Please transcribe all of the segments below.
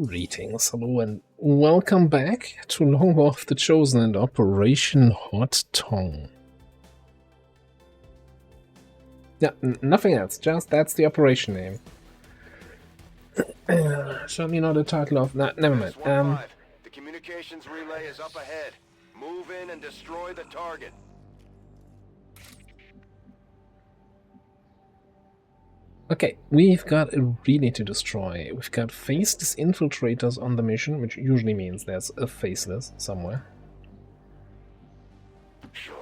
Greetings, hello, and welcome back to Long War of the Chosen and Operation Hot Tong. Yeah, nothing else, just that's the operation name. Certainly not the title of... never mind. The communications relay is up ahead. Move in and destroy the target. Okay, we've got a relay to destroy. We've got faceless infiltrators on the mission, which usually means there's a faceless somewhere. Sure.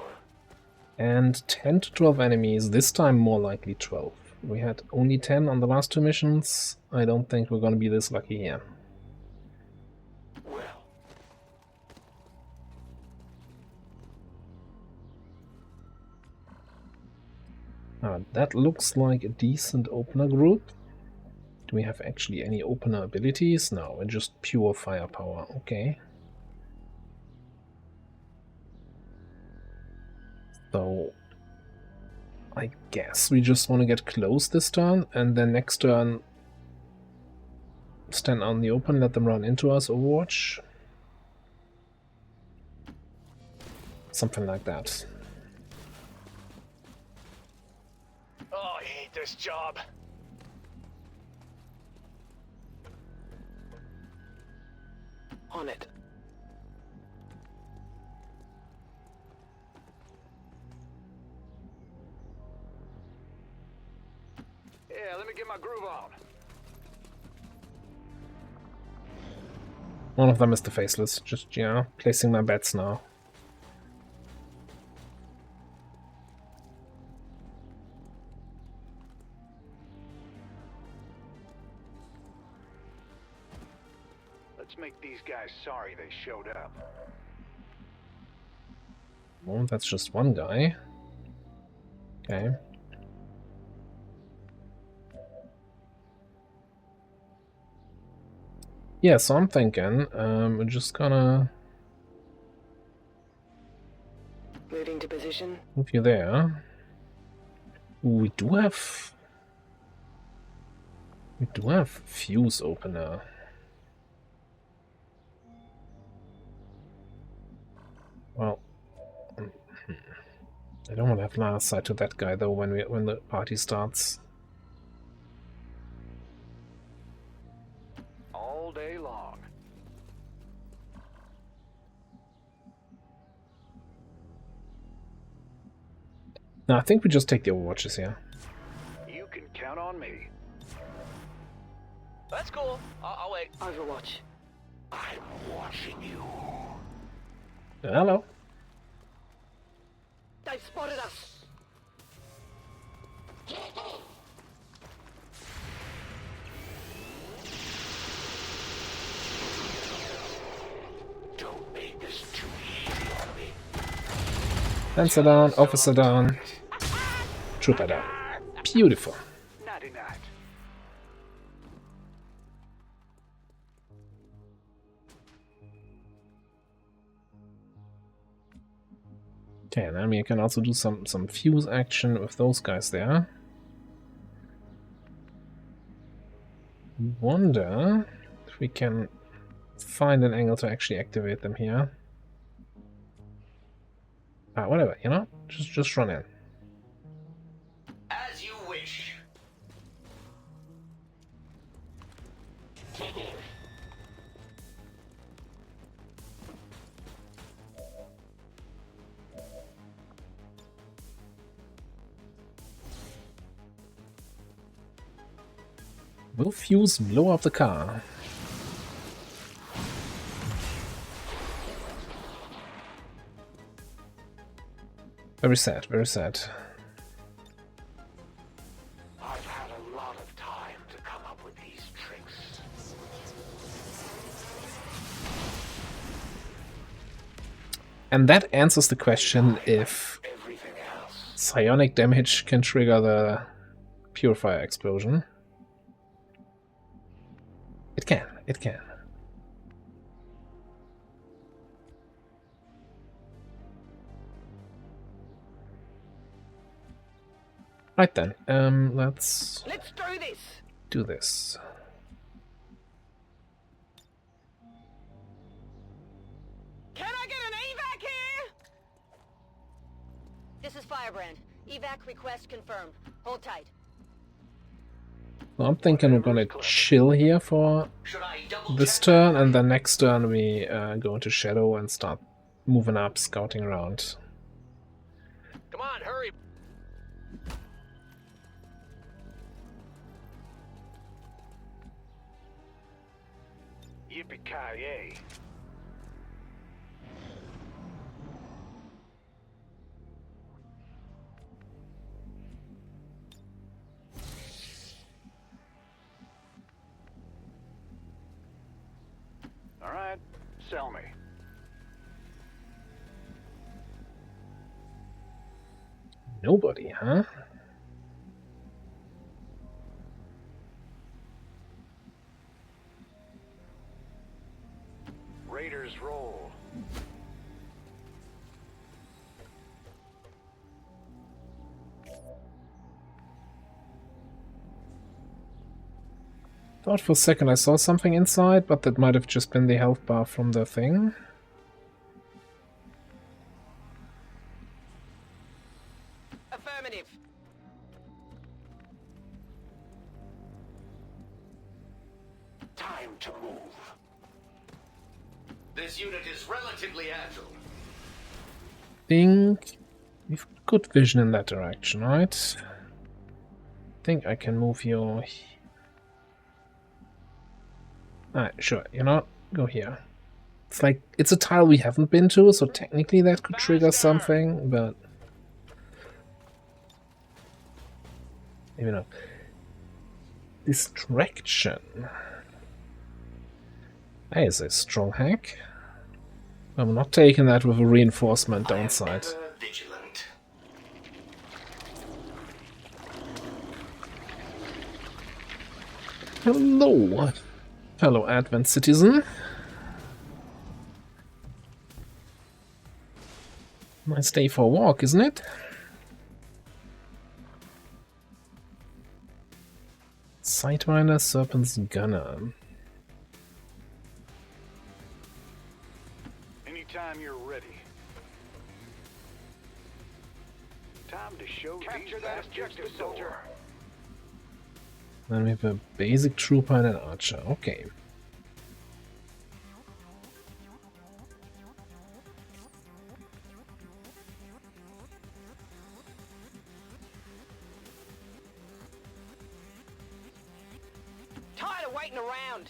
And 10 to 12 enemies, this time more likely 12. We had only 10 on the last two missions. I don't think we're gonna be this lucky here. That looks like a decent opener group. Do we have actually any opener abilities? No, we're just pure firepower. Okay. So I guess we just want to get close this turn, and then next turn stand out in the open, let them run into us, Overwatch. Something like that. Oh, I hate this job. On it. Yeah, let me get my groove on. One of them is the Faceless. Just, you know, placing my bets now. Let's make these guys sorry they showed up. Oh, that's just one guy. Okay. Yeah, so I'm thinking we're just gonna moving to position. move you there. Ooh, we do have fuse opener. Well, I don't want to have line of sight to that guy though when the party starts. All day long. No, I think we just take the Overwatches here. You can count on me. That's cool. I'll wait. Overwatch. I'm watching you. Hello. They've spotted us. Don't make this too easy on me. Fencer down, officer down, trooper down. Beautiful. Naughty night. Okay, then we can also do some fuse action with those guys there. Wonder if we can find an angle to actually activate them here. Whatever, you know? Just run in. As you wish. Will fuse blow up the car? Very sad, very sad. I've had a lot of time to come up with these tricks. And that answers the question if Everything else. psionic damage can trigger the purifier explosion. It can, it can. Right then, let's Let's do this. do this. This is Firebrand. Evac request confirmed. Hold tight. So I'm thinking we're gonna chill here for this turn, and then next turn we go into Shadow and start moving up, scouting around. Come on, hurry. Yippee-ki-yay. All right, sell me. Nobody, huh? Raiders roll. Thought for a second I saw something inside, but that might have just been the health bar from the thing. Affirmative. Time to move. This unit is relatively agile. Think we've got good vision in that direction, right? Think I can move you. Alright, sure, you know, go here. It's like, it's a tile we haven't been to, so technically that could trigger something, but... maybe not. Distraction. That is a strong hack. I'm not taking that with a reinforcement downside. Vigilant. Hello, fellow Advent citizen. Nice day for a walk, isn't it? Sidewinder, Serpent's Gunner. Anytime you're ready. Time to show Capture these that bastards objective, the soldier. door. Then we have a basic trooper and an archer. Okay. Tired of waiting around.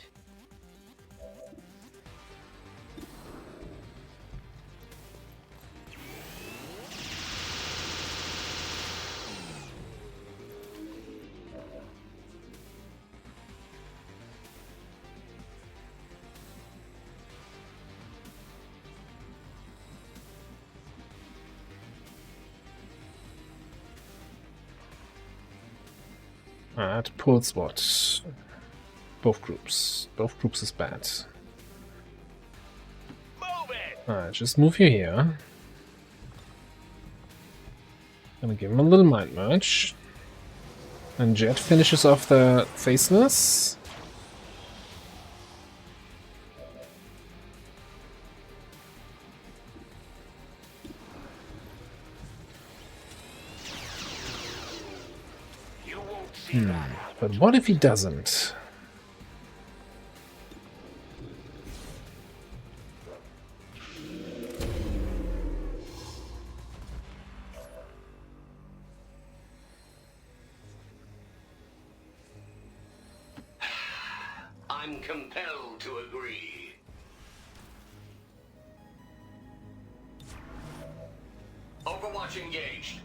That pulls what? Both groups. Both groups is bad. Move it! Alright, just move you here. Gonna give him a little mind merge. And Jet finishes off the Faceless. You won't see that. But what if he doesn't? I'm compelled to agree. Overwatch engaged.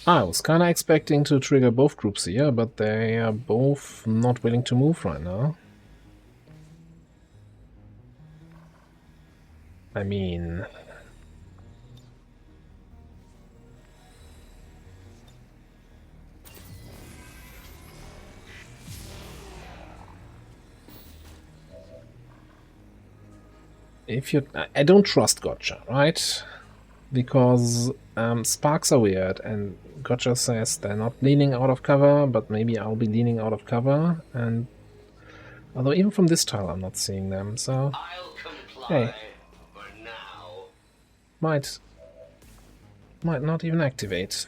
I was kinda expecting to trigger both groups here, but they are both not willing to move right now. I mean... if you... I don't trust Gotcha, right? Because sparks are weird, and Gotcha says they're not leaning out of cover, but maybe I'll be leaning out of cover, and... although even from this tile I'm not seeing them, so... I'll comply. Hey. Might not even activate.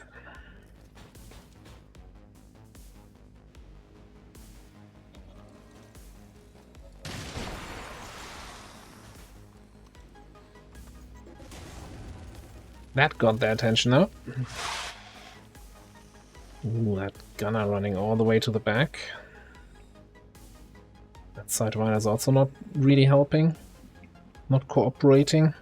That got their attention now. Ooh, that gunner running all the way to the back. That sidewinder is also not really helping. Not cooperating.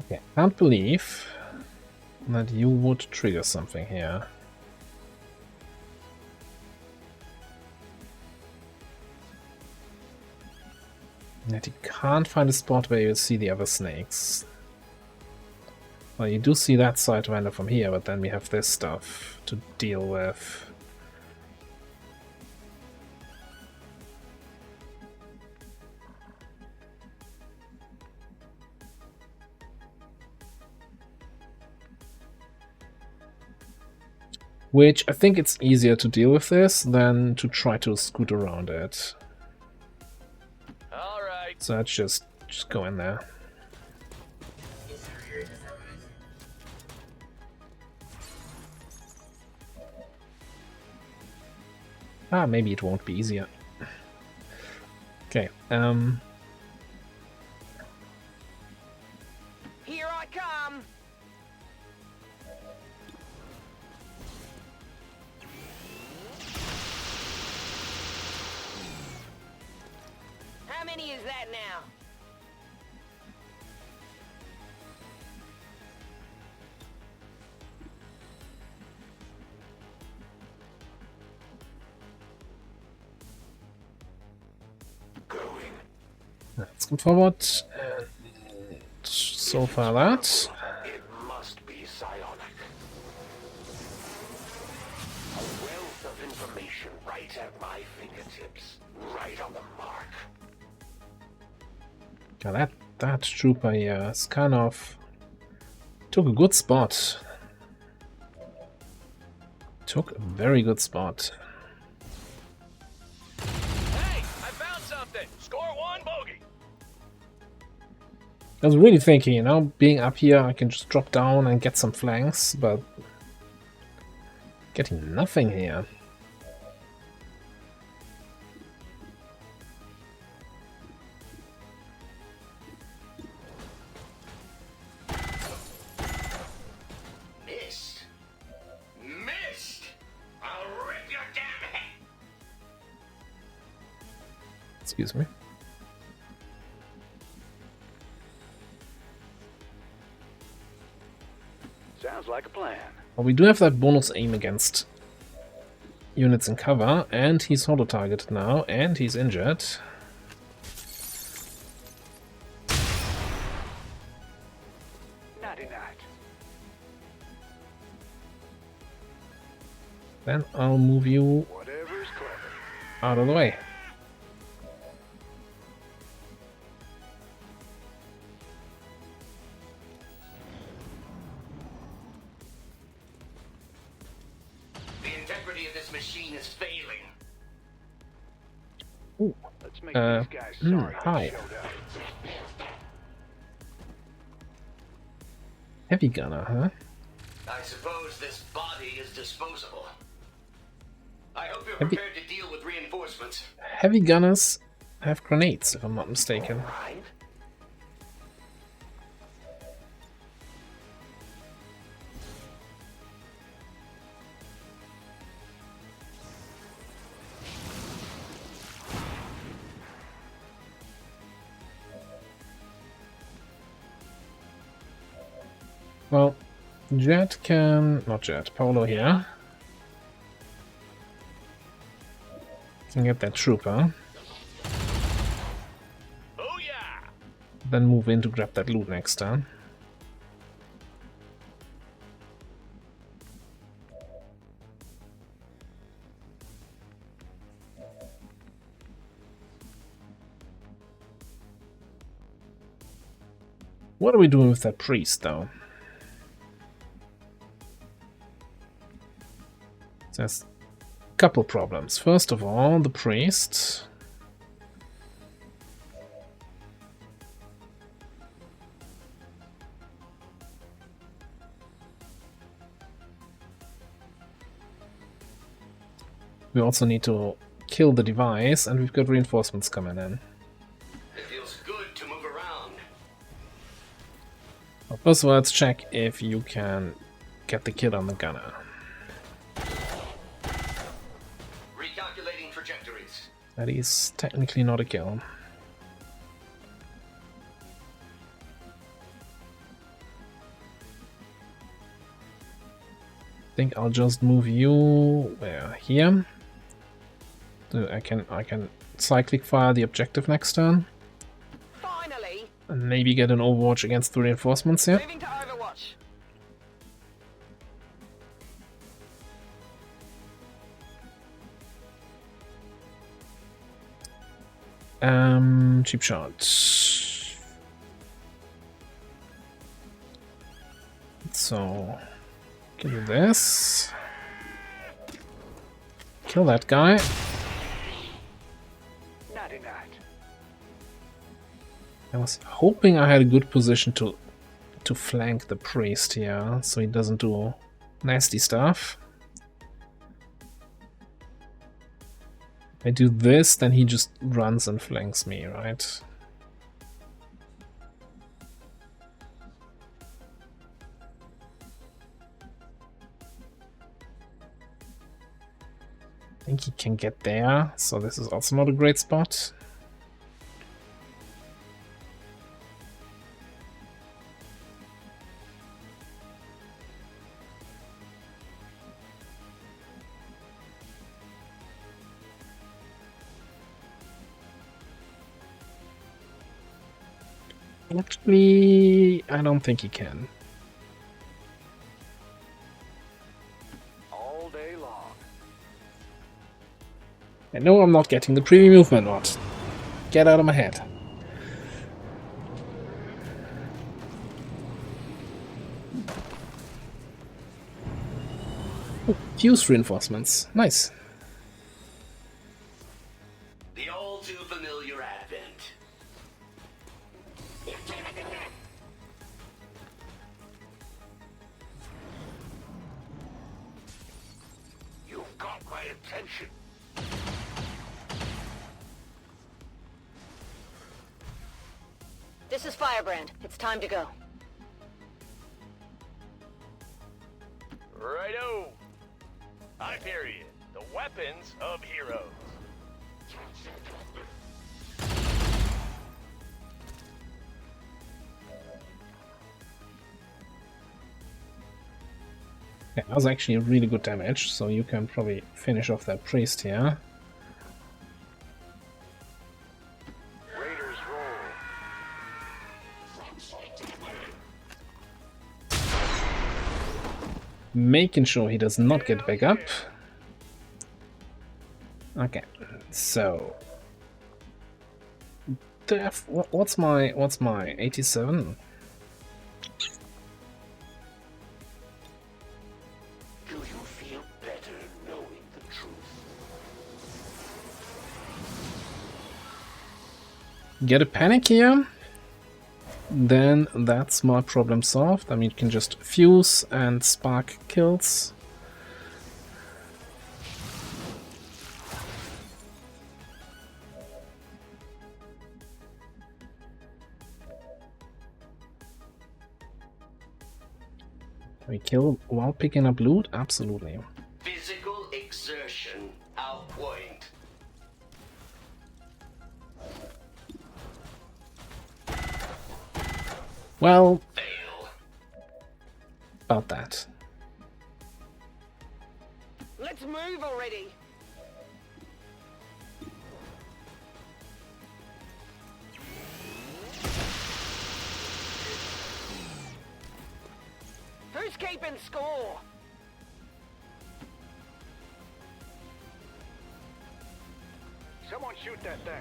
Okay, can't believe that you would trigger something here. That you can't find a spot where you see the other snakes. Well, you do see that sidewinder from here, but then we have this stuff to deal with. Which, I think it's easier to deal with this than to try to scoot around it. Alright. So let's just go in there. Ah, maybe it won't be easier. Okay, Here I come! How many is that now? let's come forward. And so far that. It must be psionic. A wealth of information right at my fingertips, right on the mark. Yeah, that trooper here is kind of took a good spot. Took a very good spot. Hey, I found something. Score one bogey. I was really thinking, you know, being up here, I can just drop down and get some flanks, but getting nothing here. Missed. Missed. I'll rip your damn head. Excuse me. Sounds like a plan. Well, we do have that bonus aim against units in cover, and he's auto-targeted now, and he's injured. Nighty night. Then I'll move you Whatever's clever. out of the way. The integrity of this machine is failing. Ooh, Let's make these guys sorry hi. they showed up. Heavy gunner, huh? I suppose this body is disposable. I hope you're Heavy- prepared to deal with reinforcements. Heavy gunners have grenades, if I'm not mistaken. Right? Well, Jet can... not Jet, Paolo here. Can get that trooper. Oh yeah! Then move in to grab that loot next turn. What are we doing with that priest, though? There's a couple problems. First of all, the priest... We also need to kill the device, and we've got reinforcements coming in. It feels good to move around. Well, first of all, let's check if you can get the kill on the gunner. Recalculating trajectories. That is technically not a kill. I think I'll just move you where here. So I can cyclic fire the objective next turn Finally. and maybe get an Overwatch against the reinforcements here. Moving to Overwatch. Cheap shot. So kill this. Kill that guy. Naughty night. I was hoping I had a good position to flank the priest here, so he doesn't do nasty stuff. I do this, then he just runs and flanks me, right? I think he can get there, so this is also not a great spot. Actually, I don't think he can. All day long. I know I'm not getting the preview movement mod. Get out of my head. Oh, fuse reinforcements. Nice. The all too familiar advent. You've got my attention. This is Firebrand. It's time to go. Righto. Hyperion, the weapons of heroes. Yeah, that was actually really good damage, so you can probably finish off that priest here. Raiders roll. Making sure he does not get back up. Okay, so what's my 87? Do you feel better knowing the truth? Get a panic here? Then that's my problem solved. I mean, you can just fuse and spark kills. Can we kill while picking up loot? Absolutely. Physical exertion outpoint. Well, Fail. About that. Let's move already. Who's keeping score? Someone shoot that thing.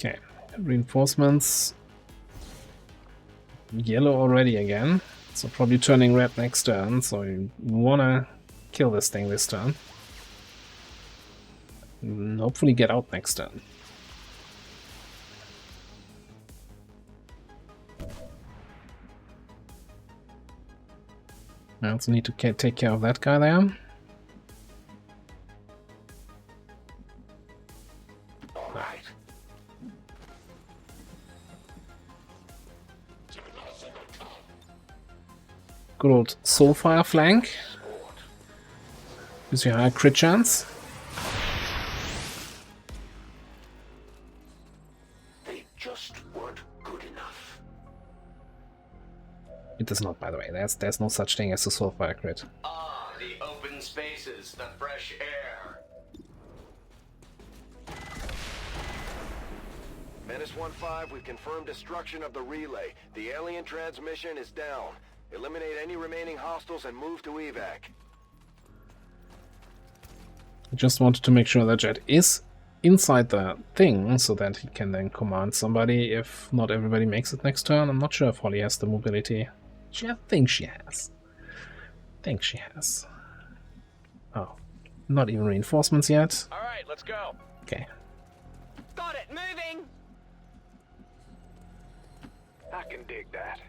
Okay, reinforcements. Yellow already again, so probably turning red next turn, so you wanna kill this thing this turn. And hopefully get out next turn. I also need to take care of that guy there. Good old Soulfire flank. Gives you a higher crit chance. They just weren't good enough. It does not, by the way. There's no such thing as a Soulfire crit. Ah, the open spaces, the fresh air. Menace 1-5, we've confirmed destruction of the relay. The alien transmission is down. Eliminate any remaining hostiles and move to evac. I just wanted to make sure that Jet is inside the thing so that he can then command somebody if not everybody makes it next turn. I'm not sure if Holly has the mobility. I think she has. Oh, not even reinforcements yet. All right, let's go. Okay. Got it, moving. I can dig that.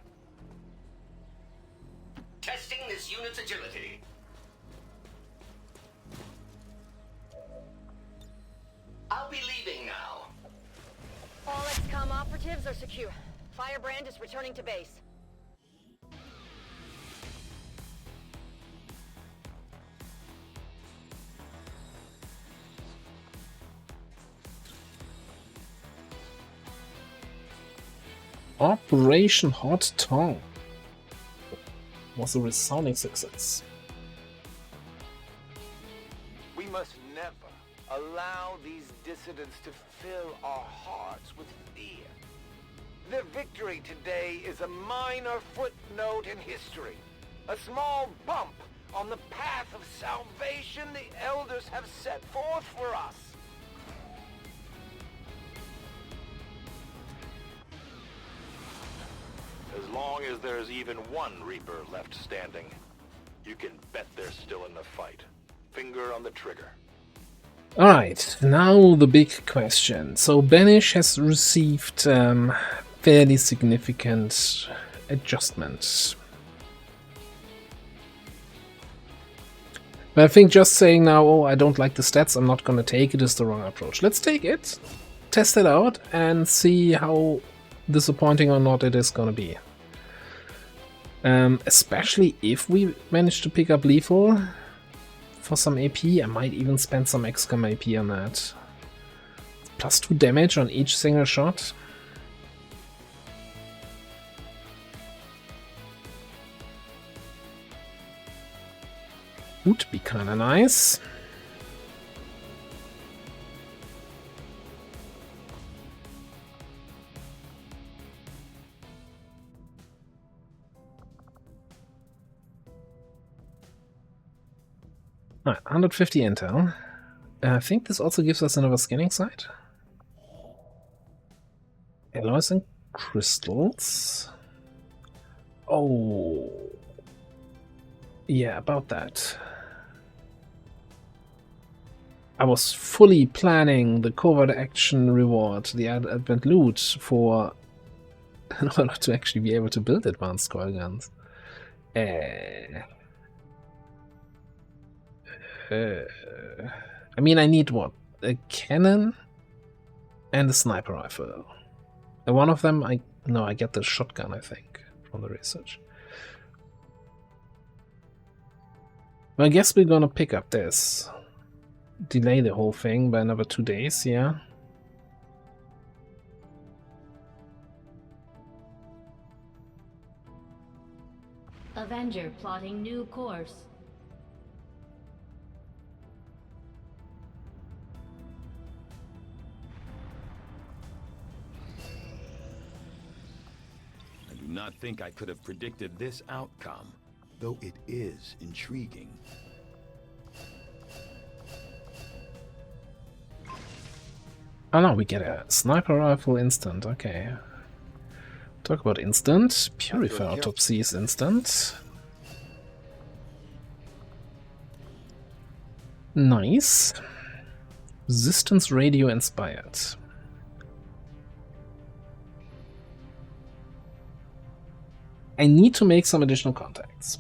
Testing this unit's agility. I'll be leaving now. All XCOM operatives are secure. Firebrand is returning to base. Operation Hot Tong was a resounding success. We must never allow these dissidents to fill our hearts with fear. Their victory today is a minor footnote in history. A small bump on the path of salvation the elders have set forth for us. As long as there's even one Reaper left standing, you can bet they're still in the fight. Finger on the trigger. Alright, now the big question. So Banish has received fairly significant adjustments. But I think just saying now, oh, I don't like the stats, I'm not gonna take it, is the wrong approach. Let's take it, test it out, and see how disappointing or not it is gonna be. Especially if we manage to pick up lethal for some AP. I might even spend some XCOM AP on that. Plus 2 damage on each single shot. Would be kinda nice. Alright, 150 intel. I think this also gives us another scanning site. Alloys and crystals. Oh. Yeah, about that. I was fully planning the covert action reward, the advent loot, for in order to actually be able to build advanced coil guns. I mean, I need what? A cannon and a sniper rifle. And one of them, I get the shotgun, I think, from the research. Well, I guess we're gonna pick up this. Delay the whole thing by another 2 days, yeah. Avenger plotting new course. I do not think I could have predicted this outcome, though it is intriguing. Oh no, we get a sniper rifle instant, okay. Talk about instant. Purify autopsy is instant. Nice. Resistance radio inspired. I need to make some additional contacts.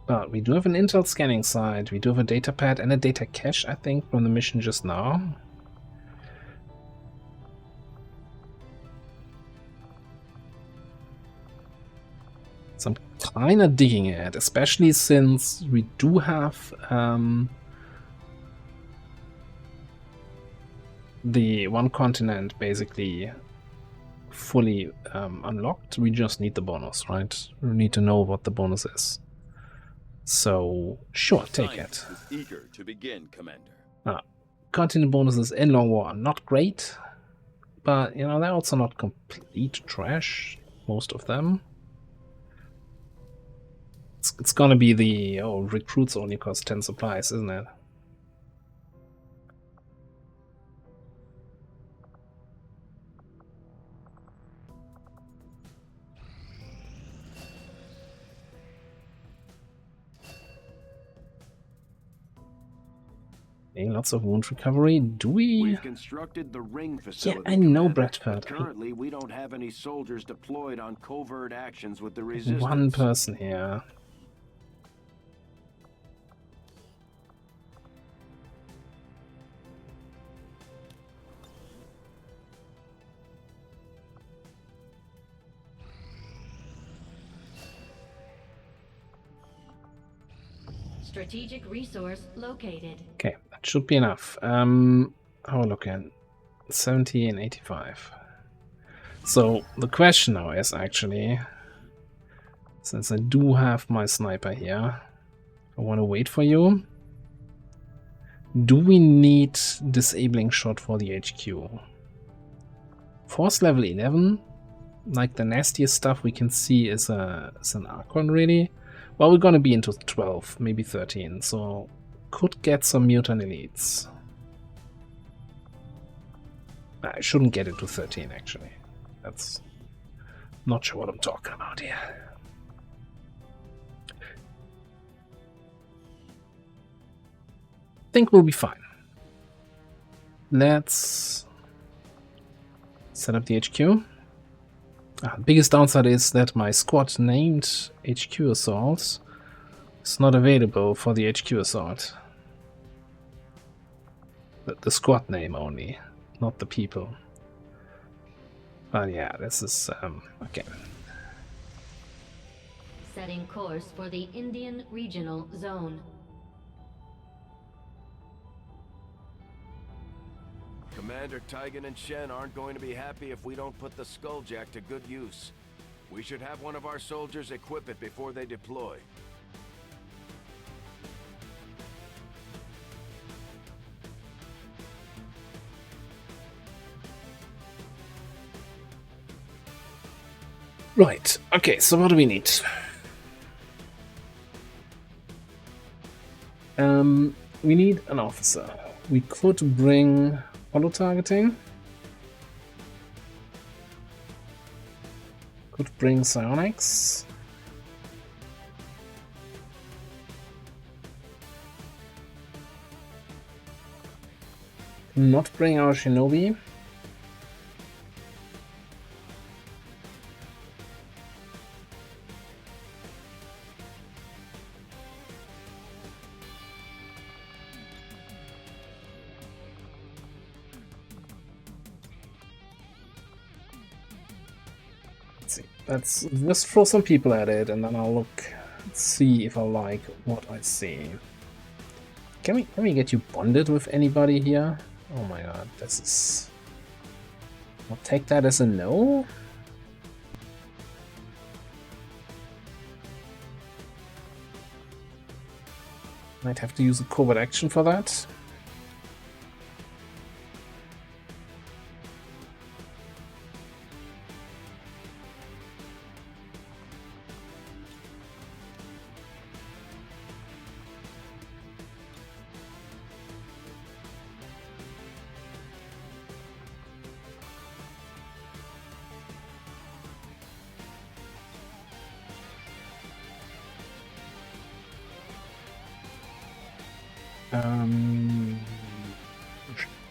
But we do have an intel scanning site, we do have a data pad and a data cache, I think, from the mission just now. So I'm kinda digging it, especially since we do have the one continent basically fully unlocked. We just need the bonus, right? We need to know what the bonus is. So, sure, take it. Science is eager to begin, Commander. Continent bonuses in Long War are not great, but, you know, they're also not complete trash, most of them. It's gonna be the, oh, recruits only cost 10 supplies, isn't it? Lots of wound recovery. Do we? We've constructed the ring facility. Yeah, I know, Commander, Bradford. but currently, we don't have any soldiers deployed on covert actions with the resistance. One person here. Strategic resource located. Okay, that should be enough. How are we looking? 70 and 85. So the question now is actually, since I do have my sniper here, I want to wait for you. Do we need disabling shot for the HQ? Force level 11, like the nastiest stuff we can see is an Archon really. Well, we're gonna be into 12, maybe 13, so could get some mutant elites. I shouldn't get into 13 actually. That's not sure what I'm talking about here. Think we'll be fine. Let's set up the HQ. Biggest downside is that my squad named HQ Assault is not available for the HQ Assault. The squad name only, not the people. But yeah, this is okay. Setting course for the Indian Regional Zone. Commander Tygan and Shen aren't going to be happy if we don't put the Skulljack to good use. We should have one of our soldiers equip it before they deploy. Right, okay, so what do we need? We need an officer. We could bring auto targeting. Could bring psionics. Not bring our shinobi. Let's just throw some people at it, and then I'll look, see if I like what I see. Can we get you bonded with anybody here? Oh my god, this is... I'll take that as a no. Might have to use a covert action for that.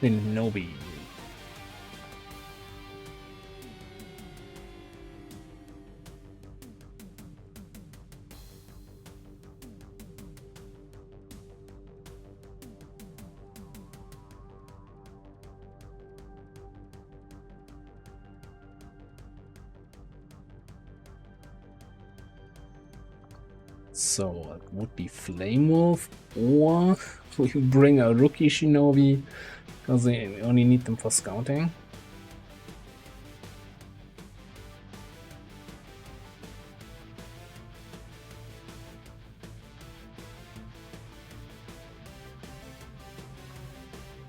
Shinobi. So it would be Flame Wolf, or we bring a rookie Shinobi because we only need them for scouting.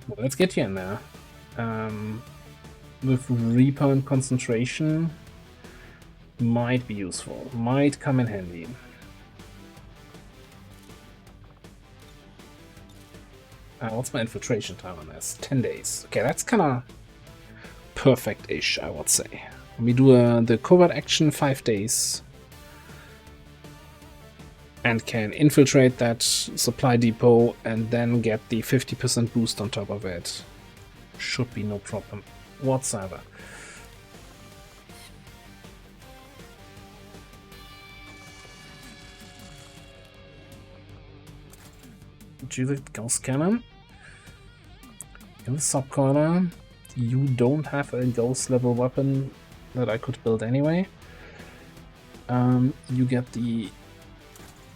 Well, let's get you in there. With Reaper and Concentration might be useful, might come in handy. What's my infiltration time on this? 10 days. Okay, that's kind of perfect-ish, I would say. We do the covert action 5 days. And can infiltrate that supply depot and then get the 50% boost on top of it. Should be no problem whatsoever. Judith Ghost Cannon. In the sub corner, you don't have a ghost level weapon that I could build anyway. You get the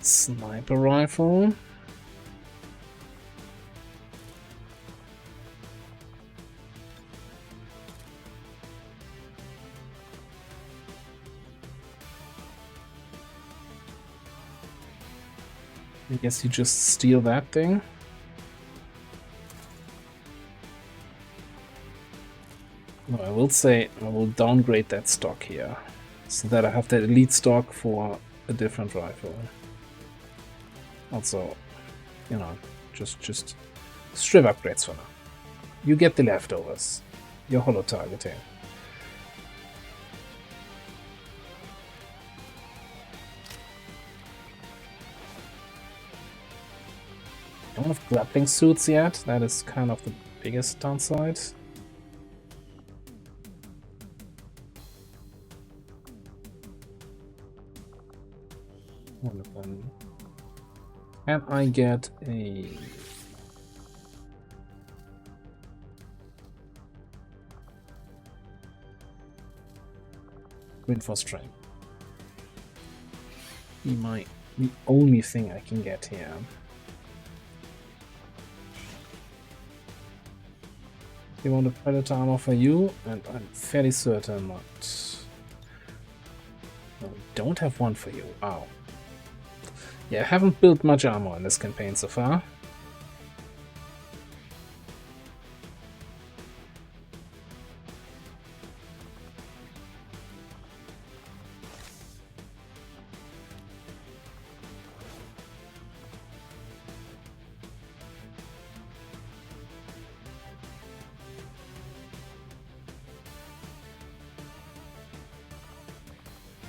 sniper rifle. I guess you just steal that thing. No, I will say I will downgrade that stock here, so that I have that elite stock for a different rifle. Also, you know, just strip upgrades for now. You get the leftovers. Your holo targeting. Don't have grappling suits yet. That is kind of the biggest downside. Wonderful. Can I get a reinforced strength? The only thing I can get here. You want a predator armor for you, and I'm fairly certain not. No, we don't have one for you. Wow. Yeah, I haven't built much armor in this campaign so far.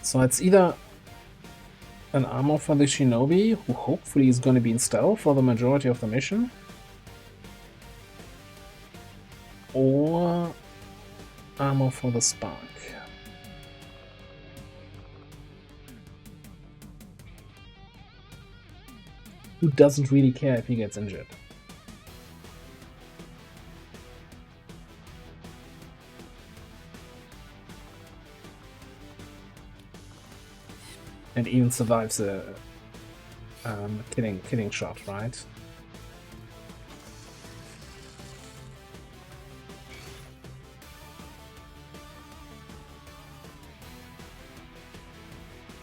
So it's either an armor for the Shinobi, who hopefully is going to be in stealth for the majority of the mission, or armor for the Spark. Who doesn't really care if he gets injured. And even survives a killing shot, right?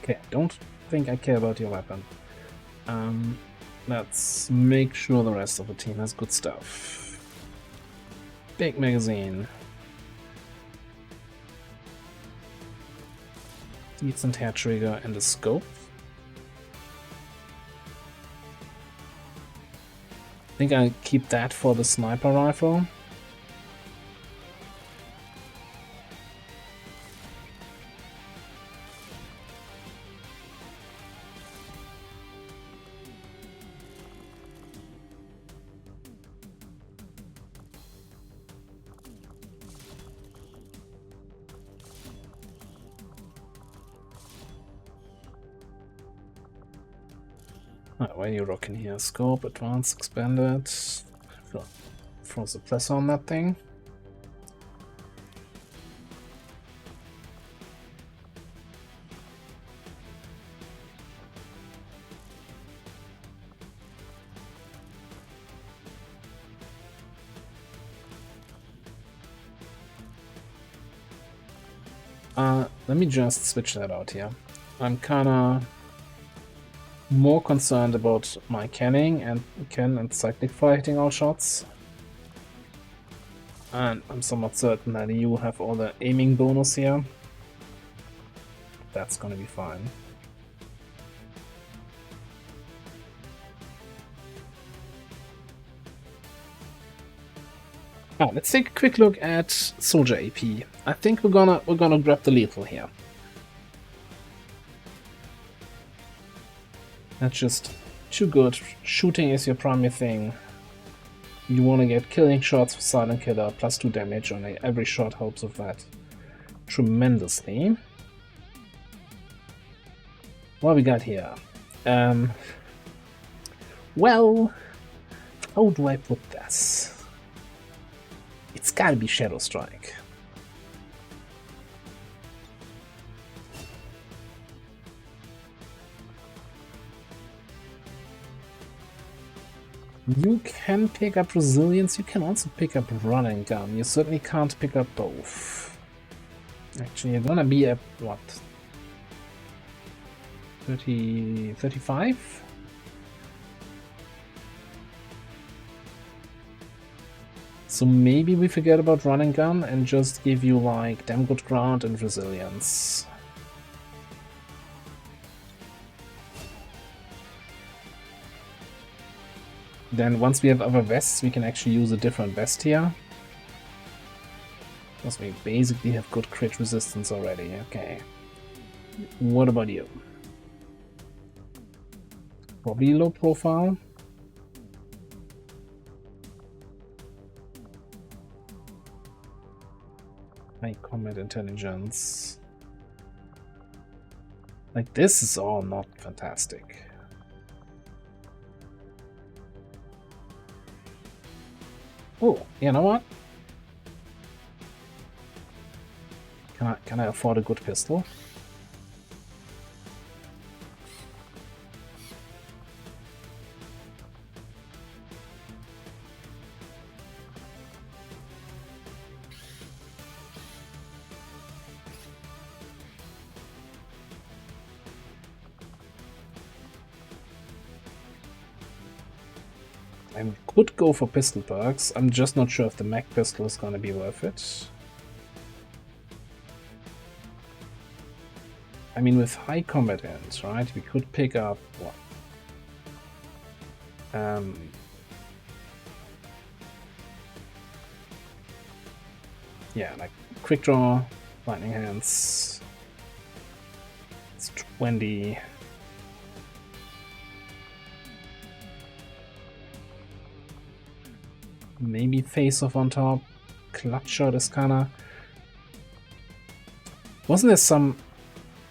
Okay, don't think I care about your weapon. Let's make sure the rest of the team has good stuff. Big magazine. Decent hair trigger and a scope. I think I'll keep that for the sniper rifle. Why are you rocking here? Scope, advanced, expanded. Throw suppressor on that thing. Let me just switch that out here. I'm kinda more concerned about my canning and cyclic fire hitting all shots. And I'm somewhat certain that you have all the aiming bonus here. That's gonna be fine. Let's take a quick look at soldier AP. I think we're gonna grab the lethal here. That's just too good. Shooting is your primary thing. You want to get killing shots for silent killer, plus 2 damage on every shot. Helps with that tremendously. What we got here? Well, how do I put this? It's gotta be Shadow Strike. You can pick up Resilience, you can also pick up Run and Gun. You certainly can't pick up both. Actually, you're gonna be at, what? 35? So maybe we forget about Run and Gun and just give you like Damn Good Ground and Resilience. Then once we have other vests, we can actually use a different vest here. Because we basically have good crit resistance already. Okay. What about you? Probably low profile. High combat intelligence. Like, this is all not fantastic. Oh, you know what? Can I afford a good pistol? I could go for pistol perks. I'm just not sure if the Mac pistol is gonna be worth it. I mean, with high combat ends, right? We could pick up what? Yeah, like quick draw, lightning hands. It's 20. Maybe face off on top. Clutch shot is kinda. Wasn't there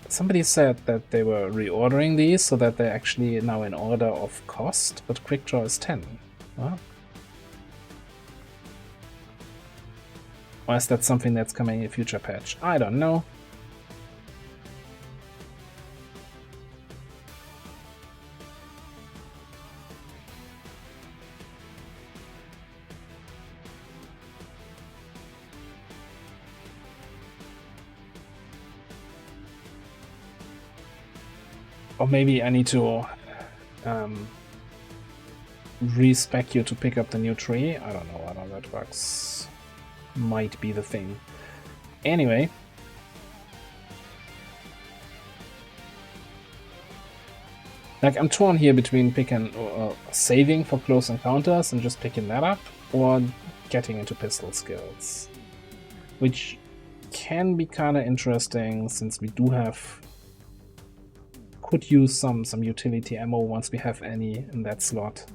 somebody said that they were reordering these so that they're actually now in order of cost, but quick draw is 10. Huh? Or is that something that's coming in a future patch? I don't know. Or maybe I need to respec you to pick up the new tree. I don't know how that works. Might be the thing. Anyway. Like, I'm torn here between picking saving for close encounters and just picking that up, or getting into pistol skills. Which can be kind of interesting, since we do have... could use some utility ammo once we have any in that slot.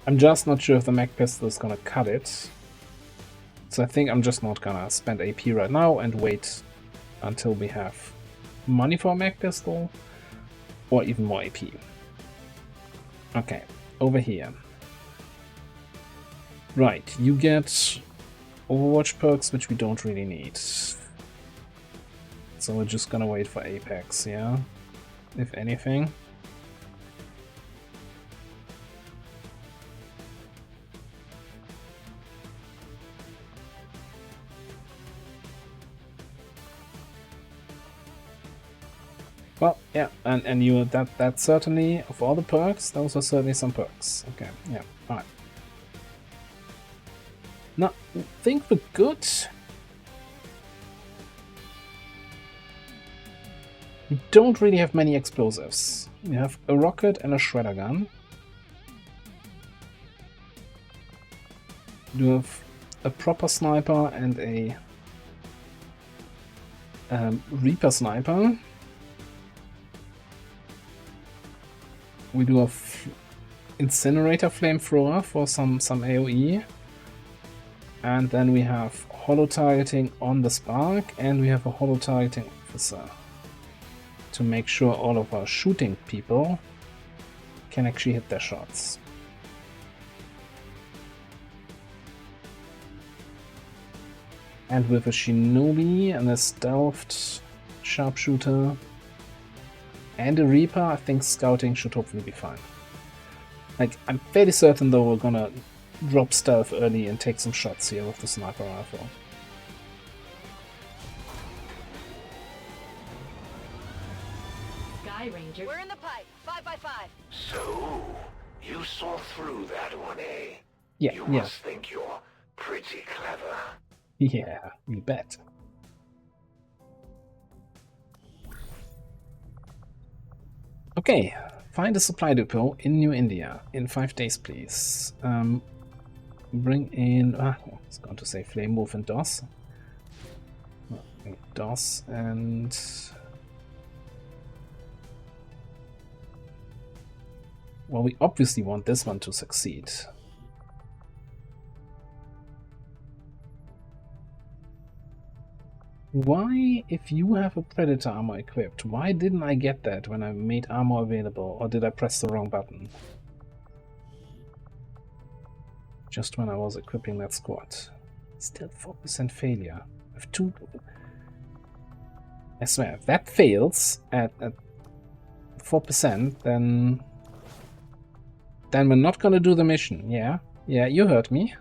I'm just not sure if the mag pistol is gonna cut it. So I think I'm just not gonna spend AP right now and wait until we have money for a mag pistol or even more AP. Okay, over here. Right, you get Overwatch perks, which we don't really need. So we're just gonna wait for Apex, yeah? If anything. Well, yeah, and you that certainly, of all the perks, those are certainly some perks. Okay, yeah, alright. Now, I think we're good. We don't really have many explosives. We have a rocket and a shredder gun. We have a proper sniper and a Reaper sniper. We do a incinerator flamethrower for some AoE. And then we have holo targeting on the spark, and we have a holo targeting officer to make sure all of our shooting people can actually hit their shots. And with a shinobi and a stealthed sharpshooter and a Reaper, I think scouting should hopefully be fine. Like, I'm fairly certain though we're gonna drop stealth early and take some shots here with the sniper rifle. Sky Ranger. We're in the pipe. 5x5. So, you saw through that one, eh? Yeah, You yeah. must think you're pretty clever. Yeah, you bet. Okay, find a supply depot in New India in 5 days, please. Bring in... I was going to say Flame Wolf and DOS. DOS and... Well, we obviously want this one to succeed. Why, if you have a Predator armor equipped, why didn't I get that when I made armor available, or did I press the wrong button? Just when I was equipping that squad. Still 4% failure. With 2... I swear, if that fails at 4%, then we're not gonna do the mission. Yeah, you heard me.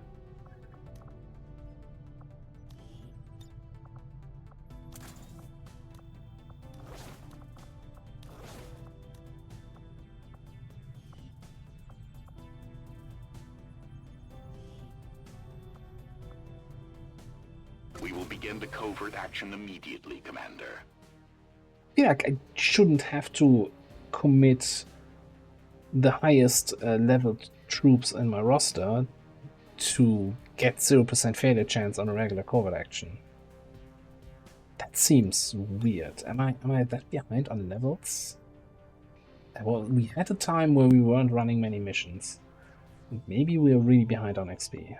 We will begin the covert action immediately, Commander. Yeah, I shouldn't have to commit the highest leveled troops in my roster to get 0% failure chance on a regular covert action. That seems weird. Am I that behind on levels? Well, we had a time where we weren't running many missions. Maybe we're really behind on XP.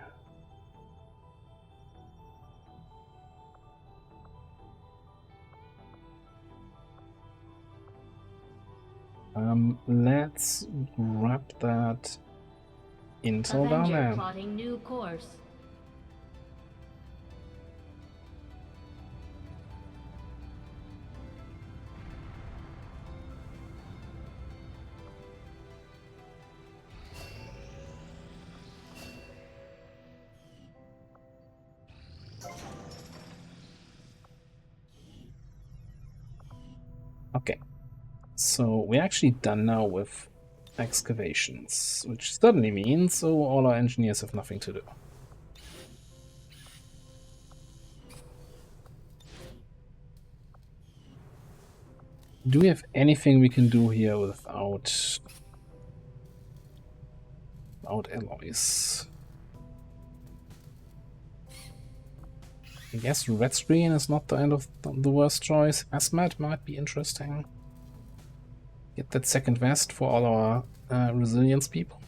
Let's grab that intel down Avenger there. plotting new course. Okay. So we're actually done now with excavations, which certainly means all our engineers have nothing to do. Do we have anything we can do here without alloys? I guess red screen is not the end of the worst choice. Hazmat might be interesting. Get that second vest for all our resilience people.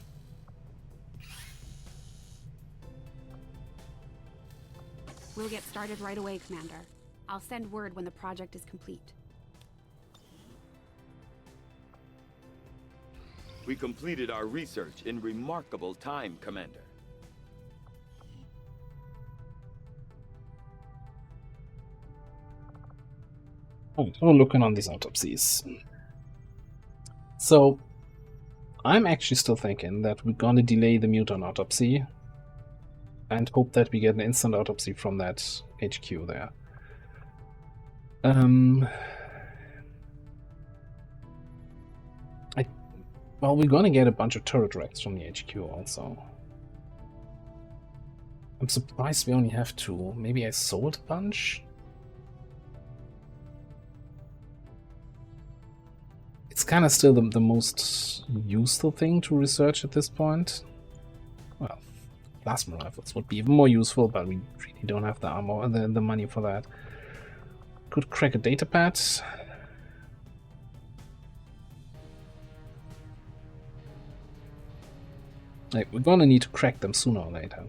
We'll get started right away, Commander. I'll send word when the project is complete. We completed our research in remarkable time, Commander. Oh, we're looking on these autopsies. So, I'm actually still thinking that we're gonna delay the mutant autopsy and hope that we get an instant autopsy from that HQ there. Well, we're gonna get a bunch of turret wrecks from the HQ also. I'm surprised we only have 2. Maybe I sold a bunch? It's kind of still the most useful thing to research at this point. Well, plasma rifles would be even more useful, but we really don't have the ammo, the money for that. Could crack a data pad. Like, we're gonna need to crack them sooner or later.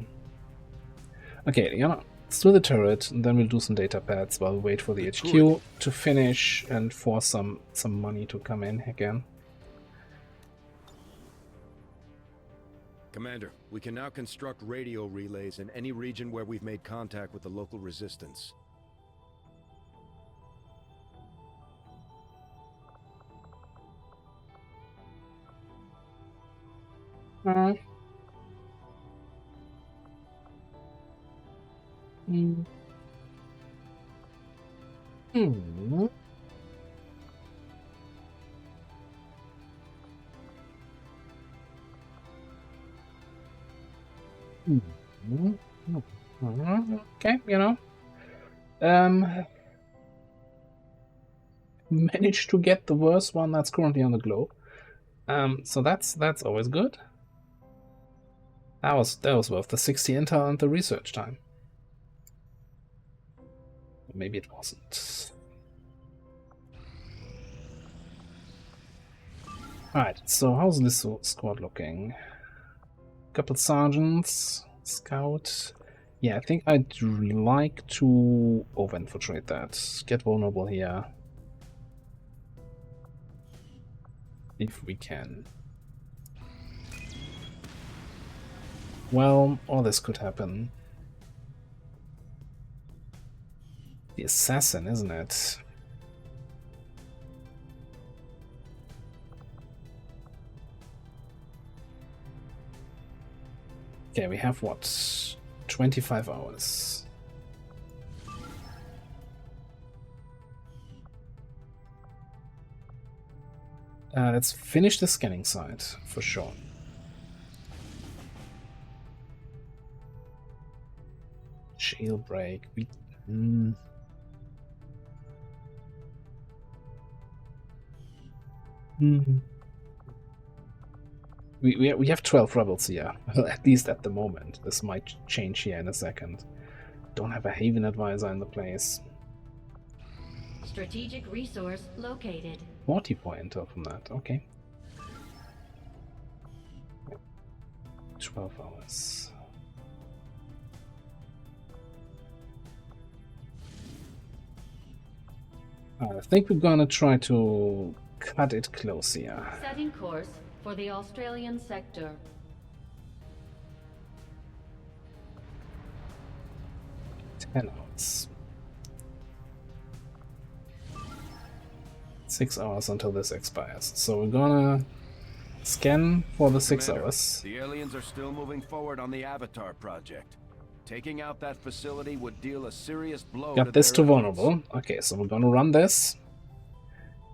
Okay, let's do the turret, and then we'll do some data pads while we wait for the HQ to finish and for some money to come in again. Commander, we can now construct radio relays in any region where we've made contact with the local resistance. Okay, managed to get the worst one that's currently on the globe. So that's always good. That was worth the 60 intel and the research time. Maybe it wasn't. Alright, so how's this squad looking? Couple sergeants, scout. Yeah, I think I'd like to over-infiltrate that. Get vulnerable here. If we can. Well, all this could happen. The assassin, isn't it? Okay, we have what? 25 hours. Let's finish the scanning site for sure. Jailbreak. We have 12 rebels here, well, at least at the moment. This might change here in a second. Don't have a Haven advisor in the place. Strategic resource located. 44 intel from that, okay. 12 hours. I think we're gonna try to cut it close here. Setting course for the Australian sector. Hours. 6 hours until this expires. So we're gonna scan for the 6 Commander, hours. The aliens are still moving forward on the Avatar project. Taking out that facility would deal a serious blow Got to this their to efforts. vulnerable. Okay, so we're gonna run this.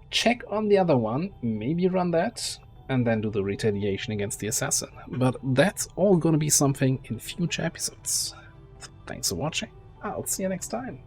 check on the other one, maybe run that, and then do the retaliation against the assassin. But that's all gonna be something in future episodes. Thanks for watching. I'll see you next time.